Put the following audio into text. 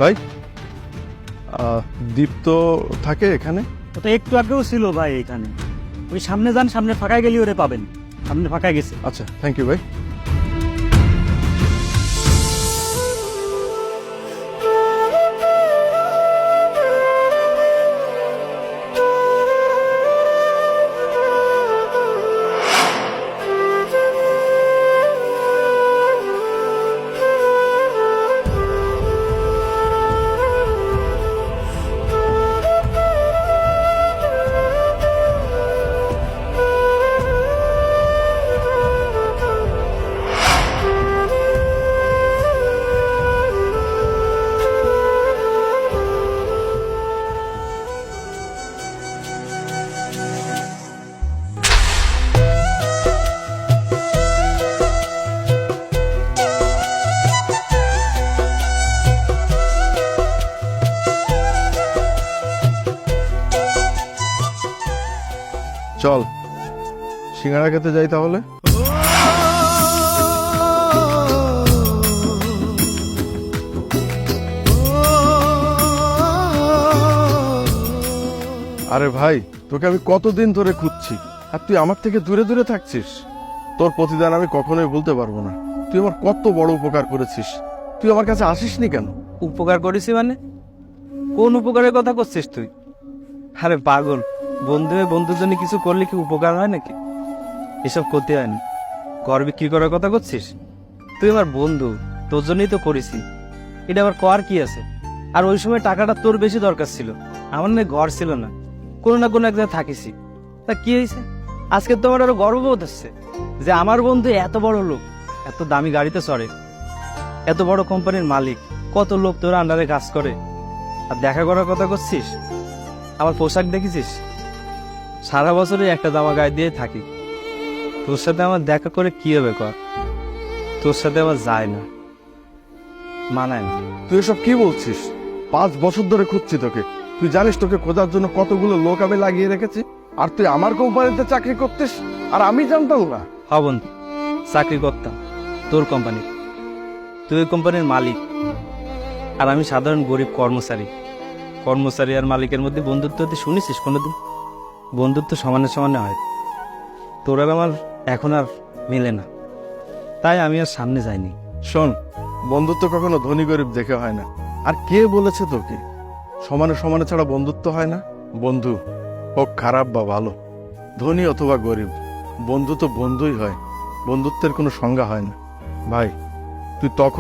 ভাই, দীপ্ত থাকে এখানে? ও তো একটু আগেও ছিল ভাই এখানে। ওই সামনে যান, সামনে ফাঁকায় গেলে ওরে পাবেন। সামনে ফাঁকায় গেছে। আচ্ছা, থ্যাংক ইউ ভাই। চল সিঙ্গাড়া খেতে যাই তাহলে। আরে ভাই, তোকে আমি কতদিন ধরে খুঁজছি, আর তুই আমার থেকে দূরে দূরে থাকছিস। তোর প্রতিদান আমি কখনোই ভুলতে পারবো না। তুই আমার কত বড় উপকার করেছিস, তুই আমার কাছে আসিসনি কেন? উপকার করেছি মানে? কোন উপকারের কথা করছিস তুই? আরে পাগল, বন্ধু হয়ে বন্ধুর জন্য কিছু করলে কি উপকার হয় নাকি? এসব করতে হয় না। ঘর বিক্রি করার কথা করছিস? তুই আমার বন্ধু, তোর জন্যই তো করেছি। এটা আবার কর কি আছে? আর ওই সময় টাকাটা তোর বেশি দরকার ছিল, আমার না ঘর ছিল না, কোনো না কোনো এক জায়গায় থাকিসি। তা কি হয়েছে? আজকে তো আমার আরো গর্ববোধ হচ্ছে যে আমার বন্ধু এত বড় লোক, এত দামি গাড়িতে চড়ে, এত বড় কোম্পানির মালিক, কত লোক তোর আন্ডারে কাজ করে। আর দেখা করার কথা করছিস? আমার পোশাক দেখেছিস? সারা বছরে একটা জামা গায়ে দিয়ে থাকি। তোর সাথে আমার দেখা করে কি হবে কর? তোর সাথে আমার যায় না, মানায় না। তুই এসব কি বলছিস? 5 বছর ধরে খুঁজছি তোকে। তুই জানিস তোকে খোঁজার জন্য কতগুলো লোক আমি লাগিয়ে রেখেছি, আর তুই আমার কোম্পানিতে চাকরি করতিস আর আমি জানতাম না? হ্যাঁ বন্ধু, চাকরি করতাম তোর কোম্পানি। তুই ওই কোম্পানির মালিক, আর আমি সাধারণ গরিব কর্মচারী। কর্মচারী আর মালিকের মধ্যে বন্ধুত্ব হতে শুনেছিস কোনোদিন? বন্ধুত্ব সমানে সমানে হয়। তোর আর আমার এখন আর মেলে না, তাই আমি আর সামনে যাইনি। শোন, বন্ধুত্ব কখনো ধনী গরিব দেখে হয় না। আর কে বলেছে তোকে সমানে সমানে ছাড়া বন্ধুত্ব হয় না? বন্ধু হোক খারাপ বা ভালো, ধনী অথবা গরিব, বন্ধু তো বন্ধুই হয়। বন্ধুত্বের কোনো সংজ্ঞা হয় না। ভাই, তুই তখন